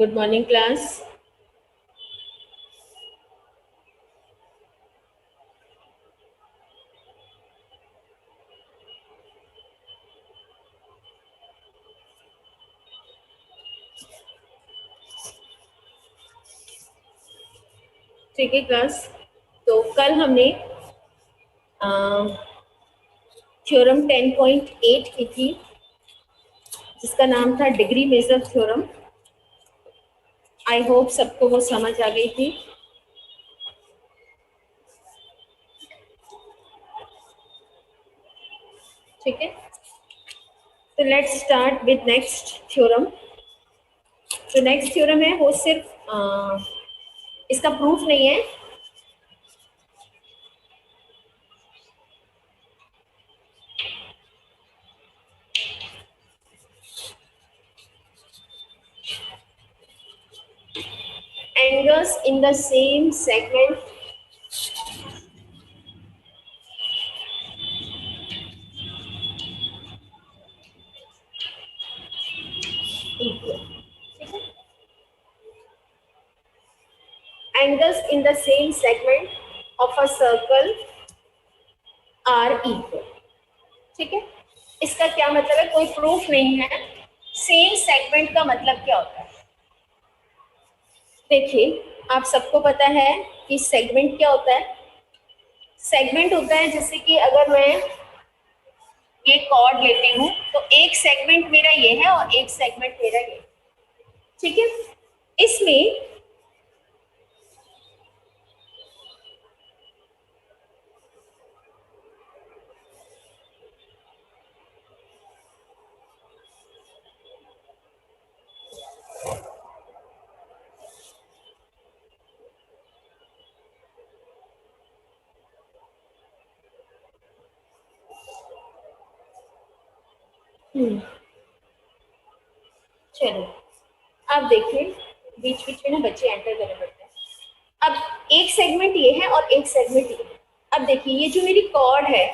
Good morning class. ठीक है class. तो कल हमने थ्योरम 10.8 की थी, जिसका नाम था degree measure theorem. I hope सबको वो समझ आ गई थी। ठीक है, तो let's start with next theorem. जो नेक्स्ट थ्योरम है वो सिर्फ इसका प्रूफ नहीं है। Angles in the same segment equal। Angles in the same segment of a circle are equal। ठीक है, इसका क्या मतलब है? कोई प्रूफ नहीं है। सेम सेगमेंट का मतलब क्या होता है? देखिए, आप सबको पता है कि सेगमेंट क्या होता है। सेगमेंट होता है जैसे कि अगर मैं ये कॉर्ड लेती हूँ तो एक सेगमेंट मेरा ये है और एक सेगमेंट मेरा ये। ठीक है, इसमें चलो अब देखिए, बीच बीच में ना बच्चे एंटर करने पड़ते हैं। अब एक सेगमेंट ये है और एक सेगमेंट ये है। अब देखिए, ये जो मेरी कॉर्ड है,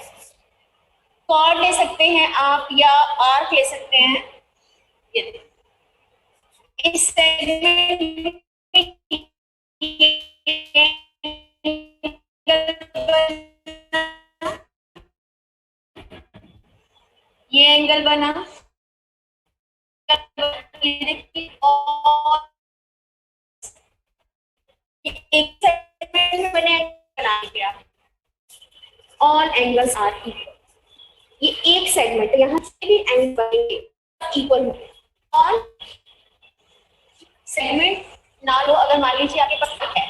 कॉर्ड ले सकते हैं आप या आर्क ले सकते हैं। ये इस सेगमेंट ये एंगल बना और एक सेगमेंट में मैंने बना दिया। All angles are equal. ये एक सेगमेंट है, यहाँ से भी एंगल बनेंगे इक्वल होंगे। और सेगमेंट ना लो, अगर मान लीजिए आपके पास है,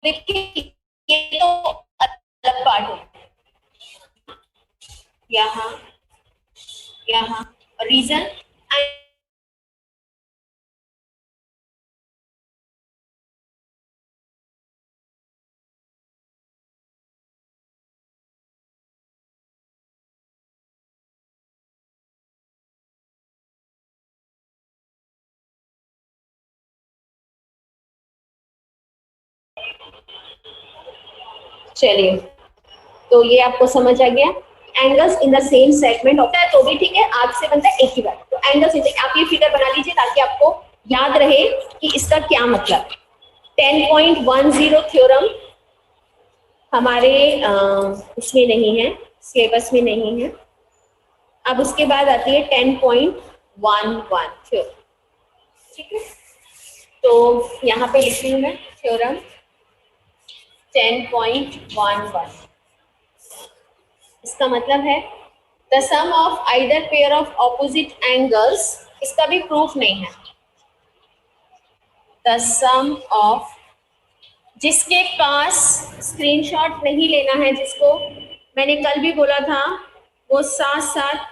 देखिए ये तो अलग पार्ट हो, यहाँ यहाँ रीजन। चलिए, तो ये आपको समझ आ गया। Angles in the same segment होता है तो भी ठीक है, आर्क से बनता है एक ही बात। तो एंगल्स इन, आप ये फिगर बना लीजिए ताकि आपको याद रहे कि इसका क्या मतलब। 10.10 थ्योरम हमारे इसमें नहीं है, सिलेबस में नहीं है। अब उसके बाद आती है 10.11 थ्योरम। ठीक है, तो यहाँ पे लिखी हूँ मैं थ्योरम 10.11। इसका मतलब है the sum of either pair of opposite angles. इसका भी प्रूफ नहीं है। द सम ऑफ, जिसके पास स्क्रीनशॉट नहीं लेना है, जिसको मैंने कल भी बोला था, वो साथ साथ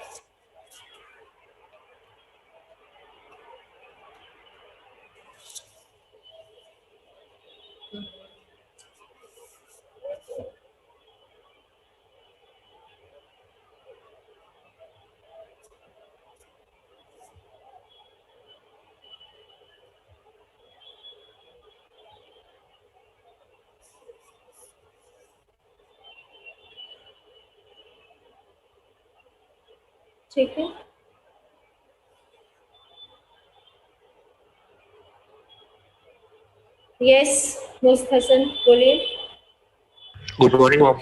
ठीक है, यस मुस्तहसन बोलिए। Good morning ma'am.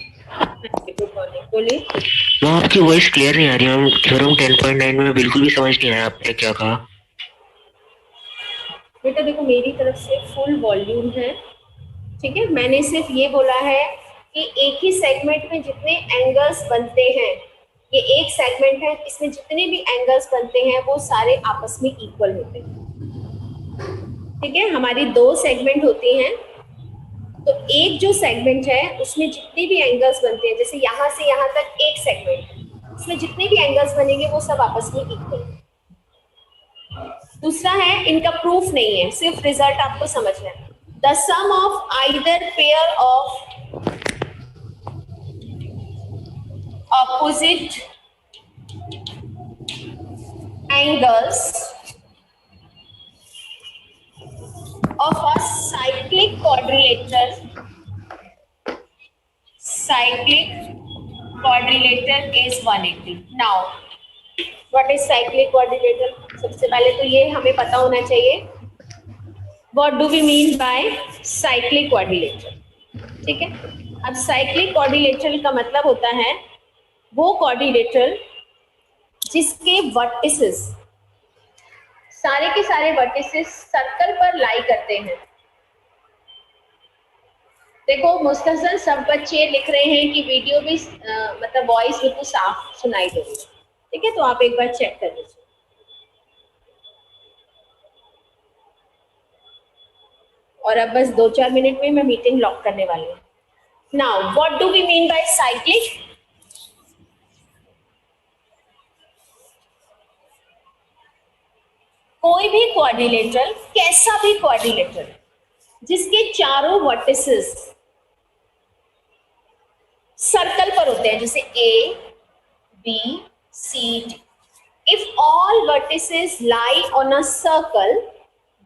Good morning, बोलिए। मैम आपकी वॉइस क्लियर नहीं आ रही मैम। थ्योरम 10.9 में बिल्कुल भी समझ नहीं आया आपने क्या कहा। बेटा देखो, मेरी तरफ से फुल वॉल्यूम है, ठीक है। मैंने सिर्फ ये बोला है कि एक ही सेगमेंट में जितने एंगल्स बनते हैं, ये एक सेगमेंट है, इसमें जितने भी एंगल्स बनते हैं वो सारे आपस में इक्वल होते हैं, ठीक है। हमारी दो सेगमेंट होती हैं, तो एक जो सेगमेंट है उसमें जितने भी एंगल्स बनते हैं, जैसे यहाँ से यहाँ तक एक सेगमेंट है, इसमें जितने भी एंगल्स बनेंगे वो सब आपस में इक्वल। दूसरा है, इनका प्रूफ नहीं है, सिर्फ रिजल्ट आपको समझना है। The sum of either pair of opposite angles of a cyclic quadrilateral is 180. Now what is cyclic quadrilateral? सबसे पहले तो ये हमें पता होना चाहिए what do we mean by cyclic quadrilateral, ठीक है। अब cyclic quadrilateral का मतलब होता है वो quadrilateral जिसके वर्टिसेस, सारे के सारे वर्टिसेस सर्कल पर लाई करते हैं। देखो मुस्तहसन सब बच्चे लिख रहे हैं कि वीडियो भी मतलब वॉइस बिल्कुल साफ सुनाई दे रही है, ठीक है, तो आप एक बार चेक कर लीजिए। और अब बस 2-4 मिनट में मैं मीटिंग लॉक करने वाली हूँ। Now what do we mean by cyclic? कोई भी क्वाड्रिलेटरल, कैसा भी क्वाड्रिलेटरल जिसके चारों वर्टिसेस सर्कल पर होते हैं, जैसे A B C D, if all vertices lie on a circle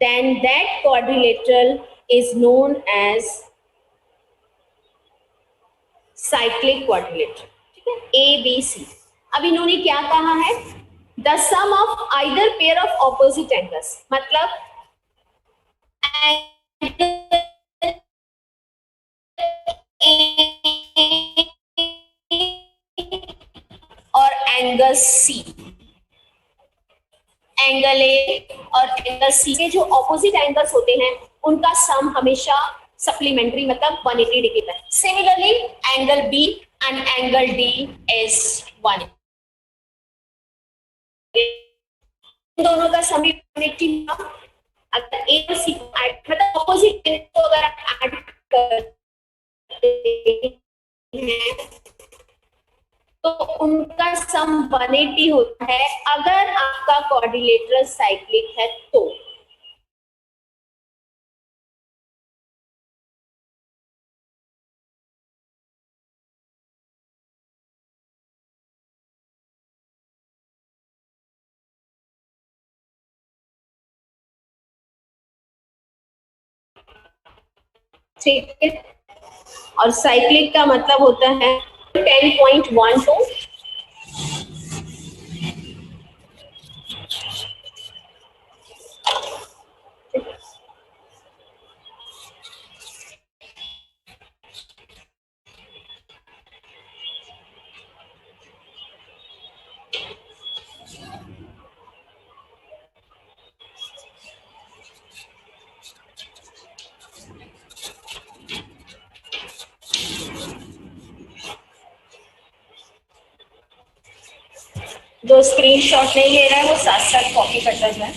then that quadrilateral is known as cyclic quadrilateral, ठीक है। ए बी सी, अब इन्होंने क्या कहा है? The sum of either pair of opposite angles, मतलब और एंगल सी, एंगल ए और एंगल सी के जो ऑपोजिट एंगल्स होते हैं उनका सम हमेशा सप्लीमेंट्री मतलब 180 डिग्री पर। Similarly angle B and angle D is 180, दोनों का सम 180 होगा। अगर ए और सी को ऐड मतलब ऑपोजिट को अगर ऐड करते हैं तो उनका सम 180 होता है, अगर आपका क्वाड्रिलेटरल साइक्लिक है तो। ठीक है, और साइक्लिक का मतलब होता है 10.12 जो स्क्रीनशॉट नहीं ले रहा है वो साथ साथ कॉपी करता जाए।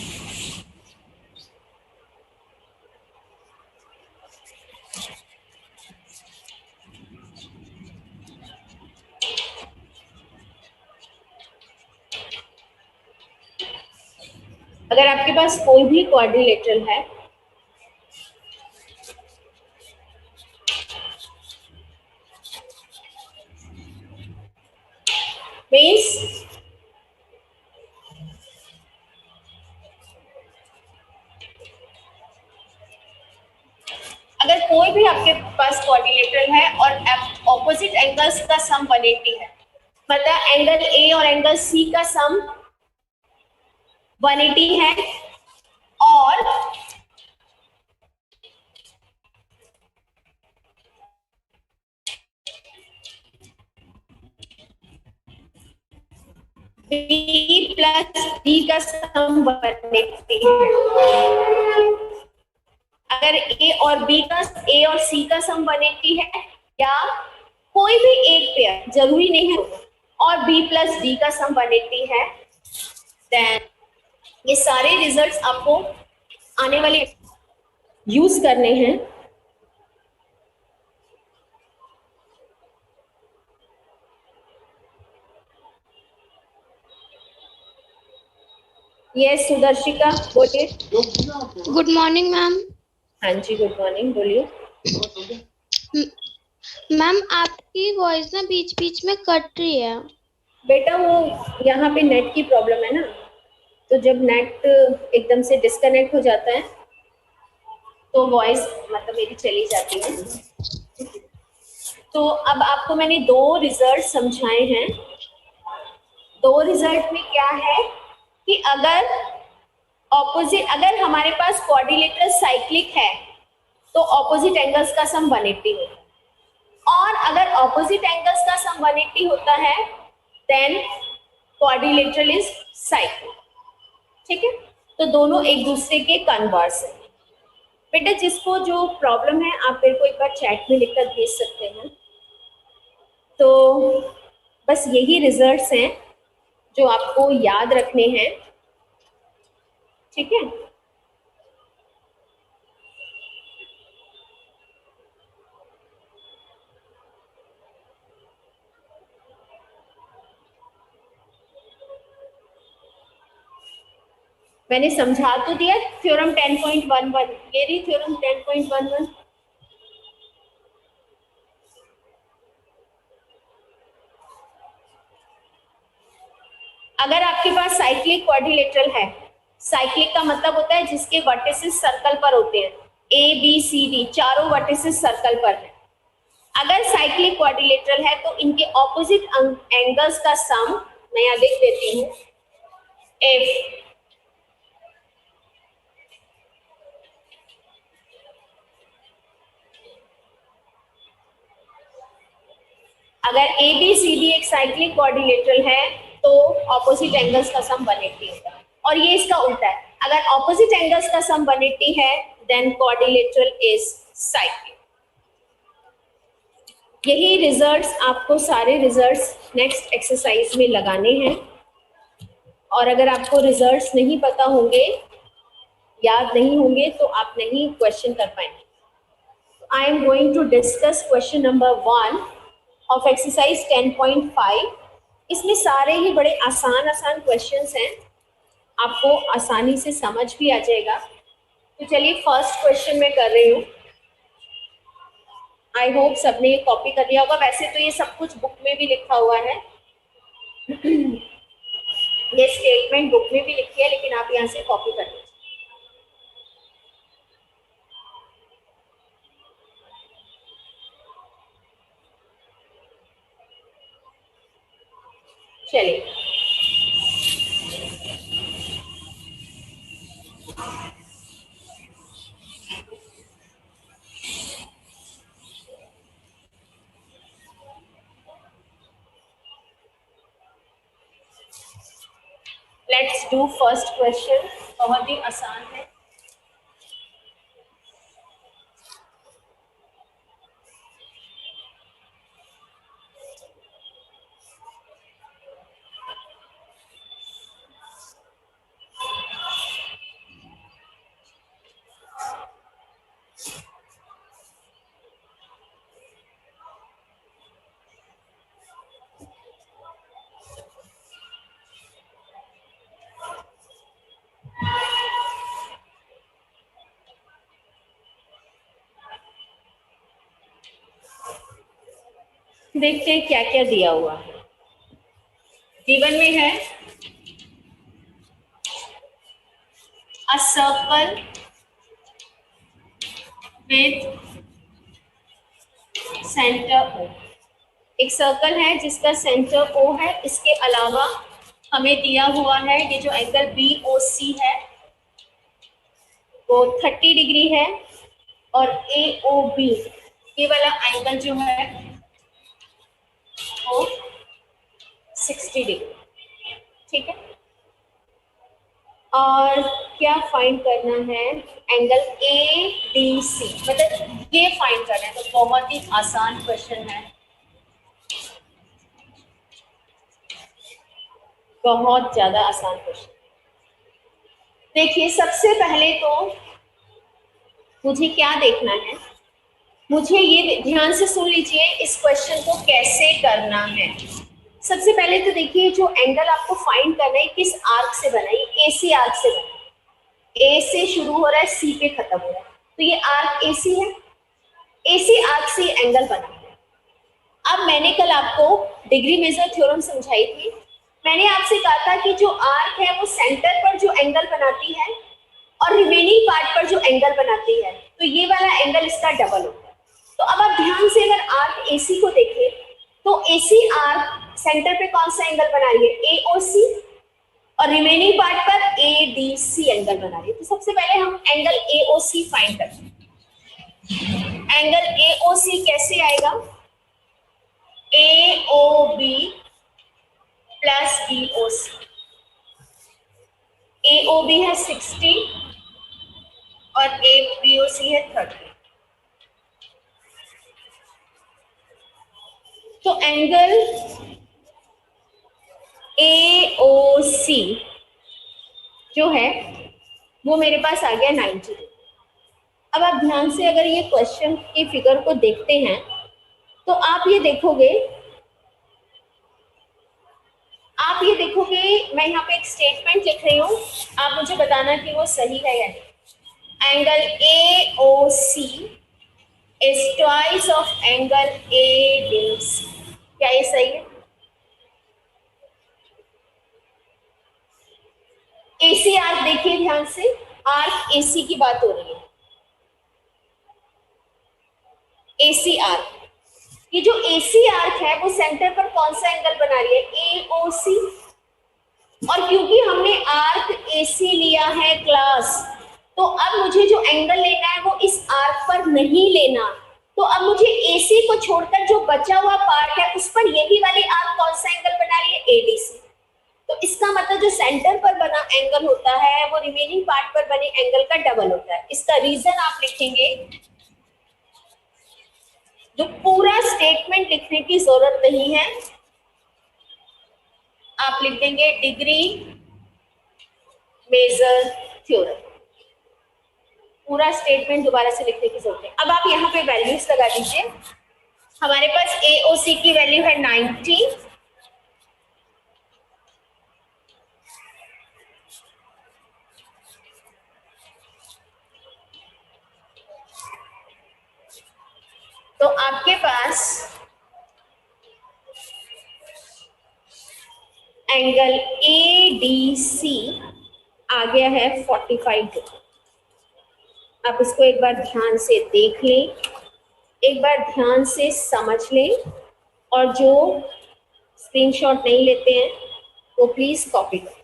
अगर आपके पास कोई भी क्वाड्रिलेटरल है मीन्स अगर कोई भी आपके पास क्वाड्रिलेटरल है और ऑपोजिट एंगल्स का सम 180 है मतलब एंगल ए और एंगल सी का सम 180 है और बी प्लस डी का सम 180 है। अगर ए और बी का, ए और सी का सम 180 है या कोई भी एक पेयर, जरूरी नहीं है, और बी प्लस डी का सम 180 है, देन ये सारे रिजल्ट्स आपको आने वाले यूज करने हैं। यस सुदर्शिका बोलिए। Good morning ma'am. हाँ जी गुड मॉर्निंग, बोलिए। मैम आपकी वॉइस ना बीच बीच में कट रही है। बेटा वो यहाँ पे नेट की प्रॉब्लम है ना, तो जब नेट एकदम से डिस्कनेक्ट हो जाता है तो वॉइस मतलब मेरी चली जाती है। तो अब आपको मैंने दो रिजल्ट समझाए हैं। दो रिजल्ट में क्या है कि अगर ऑपोजिट, अगर हमारे पास क्वाड्रिलेटरल साइक्लिक है तो ऑपोजिट एंगल्स का सम 180 होता है, और अगर ऑपोजिट एंगल्स का सम 180 होता है देन क्वाड्रिलेटरल इज साइक्लिक। ठीक है, तो दोनों एक दूसरे के कन्वर्स हैं। बेटा जिसको जो प्रॉब्लम है आप मेरे को एक बार चैट में लिखकर भेज सकते हैं। तो बस यही रिजल्ट्स हैं जो आपको याद रखने हैं। ठीक है, मैंने समझा तो दिया थ्योरम 10.11, ये रही थ्योरम 10.11। अगर आपके पास साइक्लिक क्वाड्रिलेटरल है, साइक्लिक का मतलब होता है जिसके वर्टिसेस सर्कल पर होते हैं, ए बी सी डी चारों वर्टिसेस सर्कल पर है। अगर साइक्लिक क्वाड्रिलेटरल है तो इनके ऑपोजिट एंगल्स का सम मैं यहाँ लिख देती हूँ, एफ। अगर ए बी सी डी एक साइक्लिक क्वाड्रिलेटरल है तो ऑपोजिट एंगल्स का सम 180 होगा, और ये इसका उल्टा है, अगर ऑपोजिट एंगल्स का सम 180 है देन क्वाड्रिलेटरल इज साइक्लिक। यही रिजल्ट्स आपको सारे रिजल्ट्स नेक्स्ट एक्सरसाइज में लगाने हैं, और अगर आपको रिजल्ट्स नहीं पता होंगे, याद नहीं होंगे, तो आप नहीं क्वेश्चन कर पाएंगे। I am going to discuss question number 1 of exercise 10.5। इसमें सारे ही बड़े आसान आसान क्वेश्चंस हैं, आपको आसानी से समझ भी आ जाएगा। तो चलिए फर्स्ट क्वेश्चन मैं कर रही हूँ। आई होप सबने ये कॉपी कर लिया होगा, वैसे तो ये सब कुछ बुक में भी लिखा हुआ है ये स्टेटमेंट बुक में भी लिखी है, लेकिन आप यहाँ से कॉपी कर लीजिए। चलिए लेट्स डू फर्स्ट क्वेश्चन, बहुत ही आसान है। देखते हैं क्या क्या दिया हुआ है। जीवन में है a circle with centre O। एक सर्कल है जिसका सेंटर O है, इसके अलावा हमें दिया हुआ है ये जो एंगल BOC है वो 30 डिग्री है, और AOB ये वाला एंगल जो है वो 60 डिग्री। ठीक है, और क्या फाइंड करना है, एंगल ADC, मतलब ये फाइंड करना है। तो बहुत ही आसान क्वेश्चन है, बहुत ज्यादा आसान क्वेश्चन। देखिए सबसे पहले तो मुझे क्या देखना है, मुझे ये ध्यान से सुन लीजिए इस क्वेश्चन को कैसे करना है। सबसे पहले तो देखिए जो एंगल आपको फाइंड करना है किस आर्क से बना है, ये AC आर्क से बना है। A से शुरू हो रहा है, C पे खत्म हो रहा है, तो ये आर्क AC है, AC आर्क से एंगल बना है। अब मैंने कल आपको डिग्री मेजर थ्योरम समझाई थी। मैंने आपसे कहा था कि जो आर्क है वो सेंटर पर जो एंगल बनाती है और रिमेनिंग पार्ट पर जो एंगल बनाती है, तो ये वाला एंगल इसका डबल होता है। तो अब आप ध्यान से अगर आर्क AC को देखें तो AC आर्क सेंटर पे कौन सा एंगल बना रही है, AOC, और रिमेनिंग पार्ट पर ADC एंगल बना रही है। तो सबसे पहले हम एंगल AOC फाइंड करते हैं। एंगल AOC कैसे आएगा, AOB प्लस BOC। AOB है 60 और BOC है 30। तो एंगल AOC जो है वो मेरे पास आ गया 90। अब आप ध्यान से अगर ये क्वेश्चन की फिगर को देखते हैं तो आप ये देखोगे, मैं यहाँ पे एक स्टेटमेंट लिख रही हूँ, आप मुझे बताना कि वो सही है या नहीं। Angle AOC is twice of angle ADC। क्या ये सही है? AC आर्क देखिए ध्यान से, आर्क AC की बात हो रही है। AC आर्क, ये जो AC आर्क है वो सेंटर पर कौन सा एंगल बना रही है, AOC। और क्योंकि हमने आर्क AC लिया है क्लास, तो अब मुझे जो एंगल लेना है वो इस आर्क पर नहीं लेना। तो अब मुझे AC को छोड़कर जो बचा हुआ पार्ट है उस पर यही वाली आर्क कौन सा एंगल बना रही है, ADC। तो इसका मतलब जो सेंटर पर बना एंगल होता है वो रिमेनिंग पार्ट पर बने एंगल का डबल होता है। इसका रीजन आप लिखेंगे, जो पूरा स्टेटमेंट लिखने की जरूरत नहीं है, आप लिख देंगे डिग्री मेजर थ्योरम। पूरा स्टेटमेंट दोबारा से लिखने की जरूरत है। अब आप यहाँ पे वैल्यूज लगा दीजिए। हमारे पास AOC की वैल्यू है 90, तो आपके पास एंगल ADC आ गया है 45 डिग्री। आप इसको एक बार ध्यान से देख लें, एक बार ध्यान से समझ लें, और जो स्क्रीनशॉट नहीं लेते हैं वो प्लीज कॉपी करें।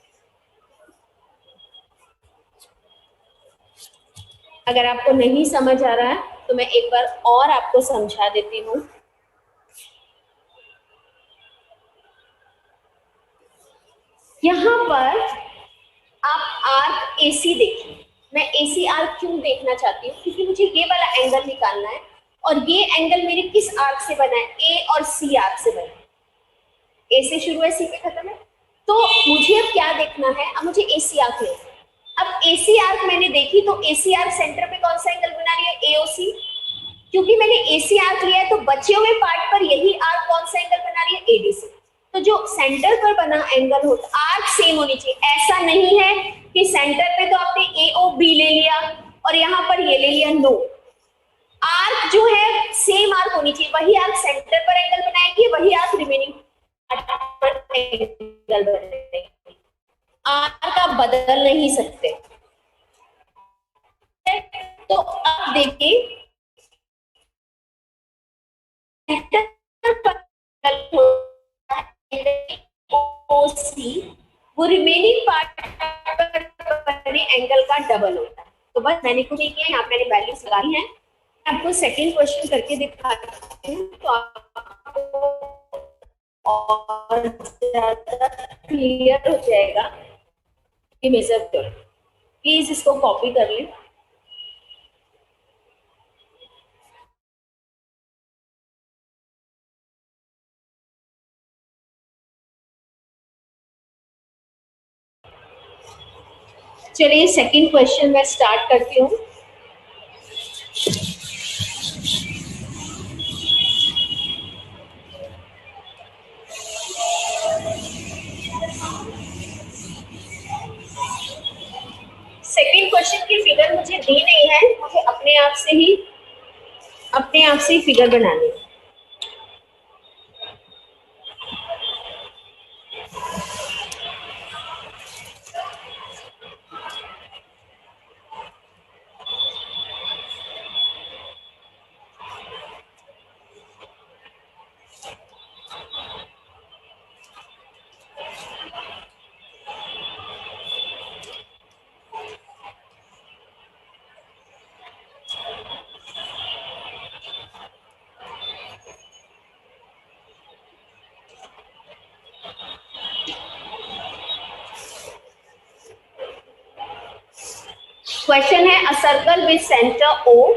अगर आपको नहीं समझ आ रहा है तो मैं एक बार और आपको समझा देती हूँ। यहाँ पर आप आर्क AC देखिए। मैं AC आर्क क्यों देखना चाहती हूँ, क्योंकि मुझे ये वाला एंगल निकालना है, और ये एंगल मेरे किस आर्क से बना है, A और C आर्क से बना है। A से शुरू है, C पे खत्म है। तो मुझे अब क्या देखना है, अब मुझे AC आर्क लेना है। अब AC आर्क मैंने देखी तो AC आर्क सेंटर पे कौन सा एंगल बना रही है, AOC। क्योंकि मैंने AC आर्क लिया है तो बचे हुए पार्ट पर यही आर्क कौन सा एंगल बना रही है, ADC। तो जो सेंटर पर बना एंगल होता, आर्क सेम होनी चाहिए। ऐसा नहीं है कि सेंटर पे तो आपने AOB ले लिया और यहाँ पर ये ले लिया, नो। आर्क जो है सेम आर्क होनी चाहिए, वही आर्क सेंटर पर एंगल बनाएगी, वही आर्क रिमेनिंग पर एंगल बनाएगी। आर्क आप बदल नहीं सकते। तो अब देखिए सी वो रिमेनिंग पार्ट पर बने एंगल का डबल होता है। तो बस मैंने कुछ नहीं किया, यहाँ मैंने वैल्यूज लगाई हैं। आपको सेकंड क्वेश्चन करके दिखाती हूँ तो आपको और ज्यादा क्लियर हो जाएगा कि मेजर करो। प्लीज इसको कॉपी कर लें। चलिए सेकंड क्वेश्चन मैं स्टार्ट करती हूँ। सेकंड क्वेश्चन की फिगर मुझे दी नहीं है, मुझे अपने आप से ही फिगर बनानी है। क्वेश्चन है a circle with centre O.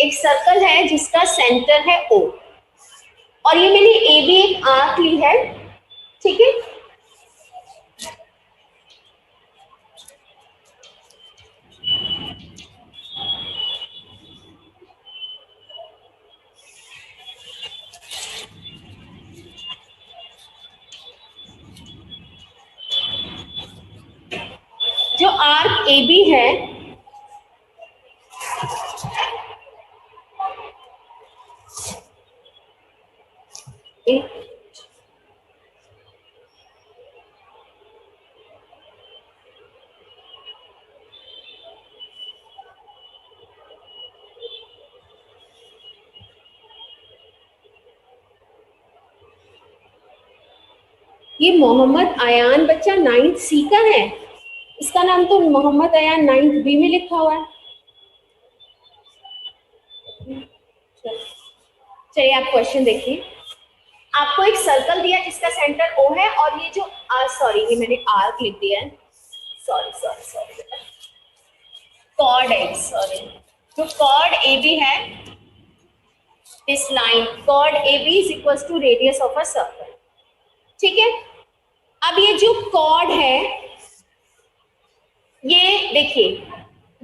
एक सर्कल है जिसका सेंटर है ओ और ये मैंने ए बी एक आर्क ली है, ठीक है। जो आर्क ए बी है ये मोहम्मद अयान बच्चा 9th सी का है। इसका नाम तो मोहम्मद अयान 9th बी में लिखा हुआ है। चलिए आप क्वेश्चन देखिए। आपको एक सर्कल दिया जिसका सेंटर ओ है और ये जो सॉरी ये मैंने आर्क लिख दिया है, सॉरी सॉरी सॉरी कॉर्ड है, सॉरी जो कॉर्ड ए बी है, this line chord A B is equals to radius of a circle, ठीक है। अब ये जो कॉर्ड है ये देखिए,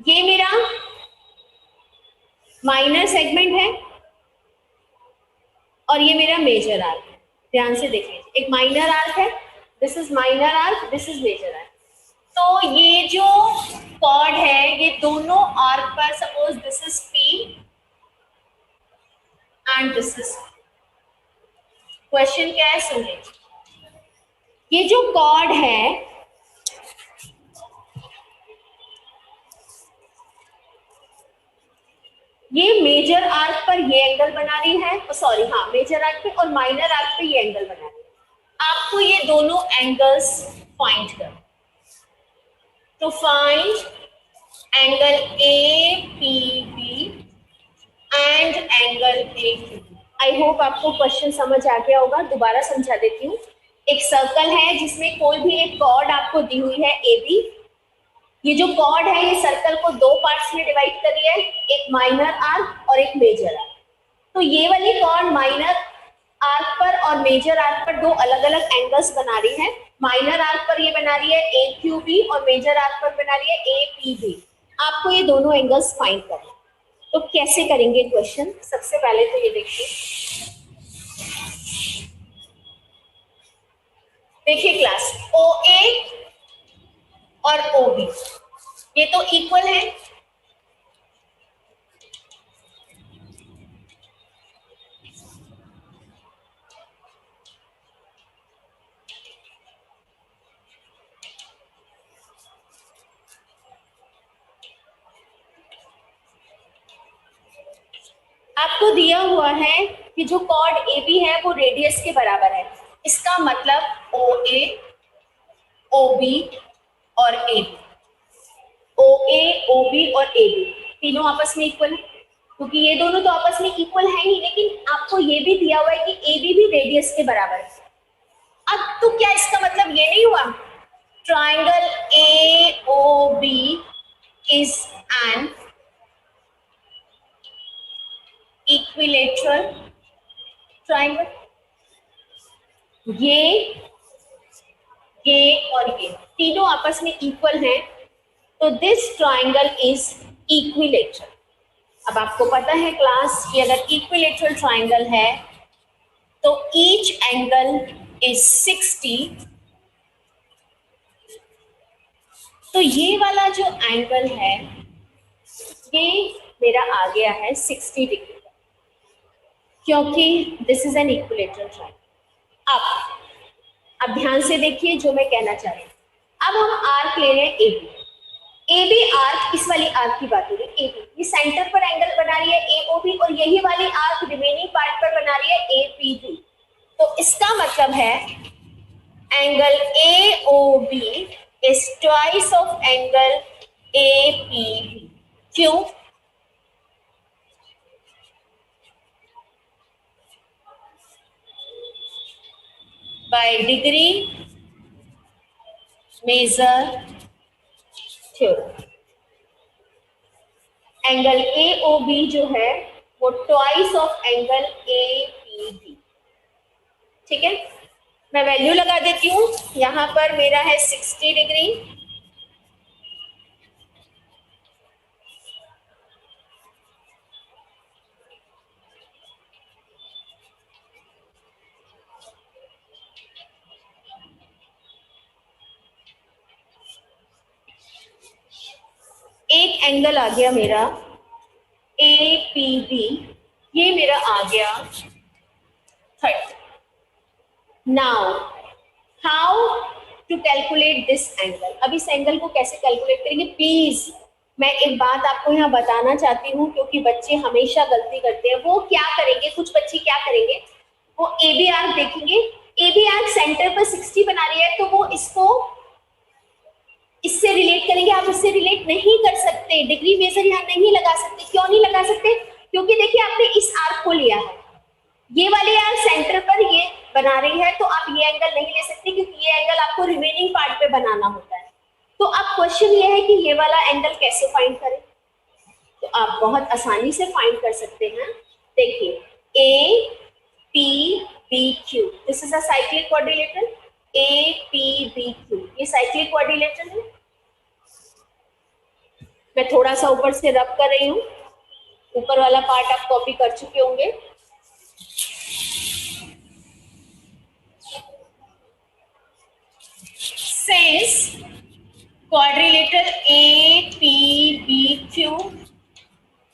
ये मेरा माइनर सेगमेंट है और ये मेरा मेजर आर्क है। ध्यान से देखिए, एक माइनर आर्क है, this is minor arc, this is major arc. तो ये जो कॉर्ड है ये दोनों आर्क पर, suppose this is P and this is, question क्या है सुनिए। ये जो कॉर्ड है ये मेजर आर्क पर ये एंगल बना रही है, सॉरी हाँ मेजर आर्क पे और माइनर आर्क पे ये एंगल बना रही है। आपको ये दोनों एंगल्स फाइंड कर, तो find angle A P B and angle A P B. I hope आपको क्वेश्चन समझ आ गया होगा। दोबारा समझा देती हूँ। एक सर्कल है जिसमें कोई भी एक कॉर्ड आपको दी हुई है ए बी। ये जो कॉर्ड है ये सर्कल को दो पार्ट्स में डिवाइड कर रही है, एक माइनर आर्क और एक मेजर आर्क। तो ये वाली कॉर्ड माइनर आर्क पर और मेजर आर्क पर दो अलग अलग एंगल्स बना रही है। माइनर आर्क पर ये बना रही है ए क्यू बी और मेजर आर्क पर बना रही है ए पी बी। आपको ये दोनों एंगल्स फाइंड करना। तो कैसे करेंगे क्वेश्चन? सबसे पहले तो ये देखिए, देखिए क्लास ओ ए और ओ बी ये तो इक्वल है, आपको दिया हुआ है कि जो कॉर्ड ए बी है वो रेडियस के बराबर है। इसका मतलब ओ ए OB और AB, OA, OB और AB तीनों आपस में इक्वल है, क्योंकि ये दोनों तो आपस में इक्वल है ही, लेकिन आपको ये भी दिया हुआ है कि AB भी रेडियस के बराबर है। अब तो क्या इसका मतलब ये नहीं हुआ triangle AOB is an equilateral triangle? ये और ये तीनों आपस में इक्वल हैं, तो दिस ट्राइंगल इज इक्विलेटरल। अब आपको पता है क्लास कि अगर इक्विलेटरल ट्राइंगल है तो ईच एंगल इज 60, तो ये वाला जो एंगल है ये मेरा आ गया है 60 डिग्री, क्योंकि this is an equilateral triangle. अब ध्यान से देखिए जो मैं कहना चाह रही हूँ। अब हम आर्क ले रहे हैं AB आर्क, इस वाली आर्क की बात हो रही है। AB ये सेंटर पर एंगल बना रही है AOB, और यही वाली आर्क रिमेनिंग पार्ट पर बना रही है APB। तो इसका मतलब है angle AOB is twice of angle APB। क्यों? By degree measure theorem. Angle AOB जो है वो ट्वाइस ऑफ एंगल APB। ठीक है, मैं वैल्यू लगा देती हूँ। यहां पर मेरा है 60 डिग्री, एक एंगल आ गया मेरा APB, ये मेरा आ गया 30। Now how to calculate this angle? अब इस एंगल को कैसे कैलकुलेट करेंगे? प्लीज मैं एक बात आपको यहाँ बताना चाहती हूँ, क्योंकि बच्चे हमेशा गलती करते हैं। वो क्या करेंगे, कुछ बच्चे क्या करेंगे, वो AB आर्क देखेंगे, AB आर्क सेंटर पर 60 बना रही है, तो वो इसको इससे रिलेट करेंगे। आप इससे रिलेट नहीं कर सकते, डिग्री मेजर यहाँ नहीं लगा सकते। क्यों नहीं लगा सकते? क्योंकि देखिए आपने इस आर्क को लिया है, ये वाली आर्क सेंटर पर ये बना रही है, तो आप ये एंगल नहीं ले सकते, क्योंकि ये एंगल आपको रिमेनिंग पार्ट पे बनाना होता है। तो अब क्वेश्चन ये है कि ये वाला एंगल कैसे फाइंड करें? तो आप बहुत आसानी से फाइंड कर सकते हैं। देखिए APBQ, this is a cyclic quadrilateral. APBQ ये साइक्लिक क्वाड्रिलेटरल है। मैं थोड़ा सा ऊपर से रब कर रही हूँ, ऊपर वाला पार्ट आप कॉपी कर चुके होंगे। Since quadrilateral APBQ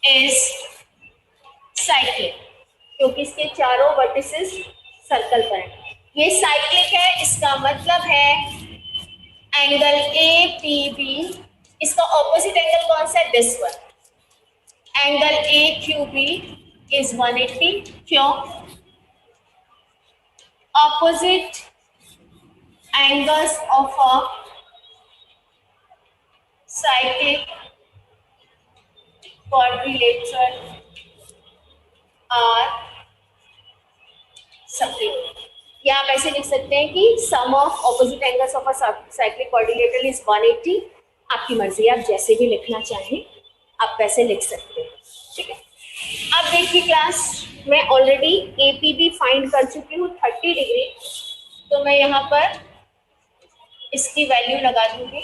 is cyclic, क्योंकि इसके चारों वर्टिसेस सर्कल पर हैं, ये साइक्लिक है, इसका मतलब है एंगल APB, इसका ऑपोजिट एंगल कौन सा है? This one. Angle AQB is 180। क्यों? Opposite angles of a cyclic quadrilateral are subtracted। या आप ऐसे लिख सकते हैं कि sum of opposite angles of a cyclic quadrilateral is 180। आपकी मर्जी, आप जैसे भी लिखना चाहें आप वैसे लिख सकते हैं। ठीक है, अब देखिए क्लास, मैं ऑलरेडी APB फाइंड कर चुकी हूँ 30 डिग्री, तो मैं यहाँ पर इसकी वैल्यू लगा दूंगी।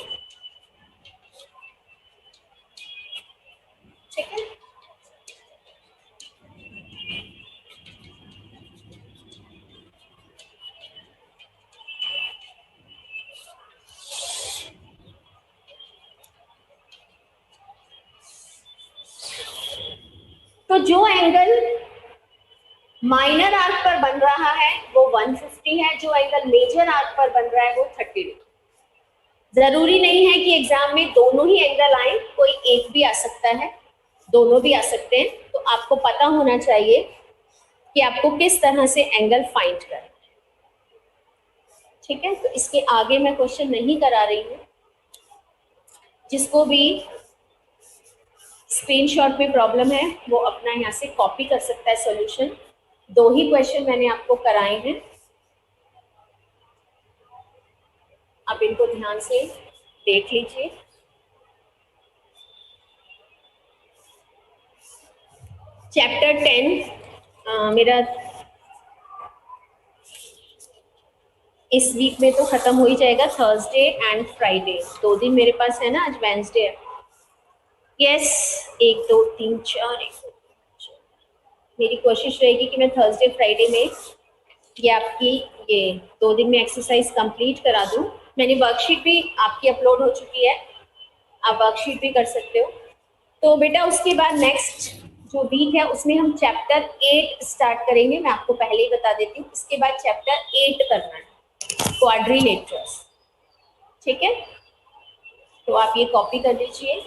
ठीक है, तो जो एंगल माइनर आर्क पर बन रहा है वो 150 है, जो एंगल मेजर आर्क पर बन रहा है वो 30 डिग्री। जरूरी नहीं है कि एग्जाम में दोनों ही एंगल आए, कोई एक भी आ सकता है, दोनों भी आ सकते हैं। तो आपको पता होना चाहिए कि आपको किस तरह से एंगल फाइंड करना है। ठीक है, तो इसके आगे मैं क्वेश्चन नहीं करा रही हूँ। जिसको भी स्क्रीनशॉट में प्रॉब्लम है वो अपना यहाँ से कॉपी कर सकता है सॉल्यूशन। 2 ही क्वेश्चन मैंने आपको कराए हैं, आप इनको ध्यान से देख लीजिए। चैप्टर 10 मेरा इस वीक में तो खत्म हो ही जाएगा, थर्सडे एंड फ्राइडे 2 दिन मेरे पास है ना, आज वेंसडे है। यस, 1 2 3 4 मेरी कोशिश रहेगी कि मैं थर्सडे फ्राइडे में ये आपकी ये 2 दिन में एक्सरसाइज कंप्लीट करा दूं। मैंने वर्कशीट भी आपकी अपलोड हो चुकी है, आप वर्कशीट भी कर सकते हो। तो बेटा उसके बाद नेक्स्ट जो वीक है उसमें हम चैप्टर 8 स्टार्ट करेंगे। मैं आपको पहले ही बता देती हूँ, इसके बाद चैप्टर 8 करना है, क्वाड्रिलेटरल्स। ठीक है, तो आप ये कॉपी कर लीजिए।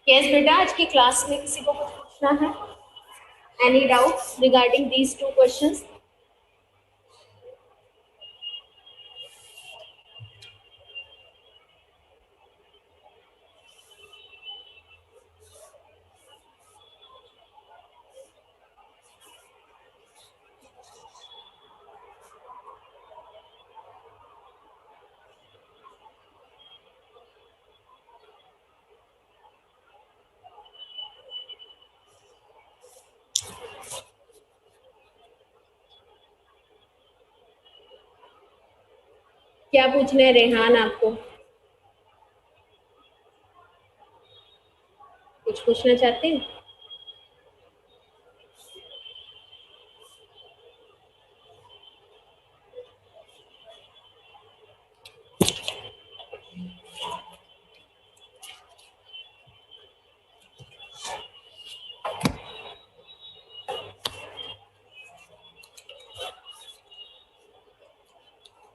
यस बेटा, आज की क्लास में किसी को कुछ पूछना है? Any doubt regarding these 2 questions? क्या पूछना है रेहान आपको? कुछ पूछना चाहते हैं?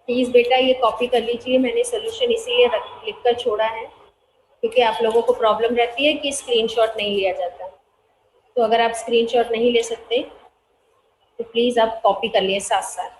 प्लीज बेटा ये कॉपी कर लीजिए, मैंने सोल्यूशन इसीलिए लिख कर छोड़ा है क्योंकि आप लोगों को प्रॉब्लम रहती है कि स्क्रीनशॉट नहीं लिया जाता। तो अगर आप स्क्रीनशॉट नहीं ले सकते तो प्लीज आप कॉपी कर लिए साथ साथ।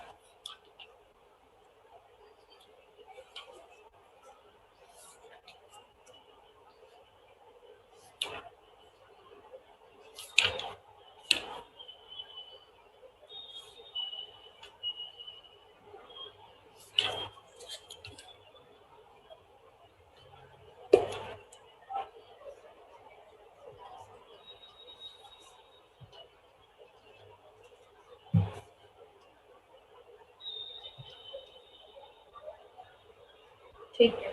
ठीक है,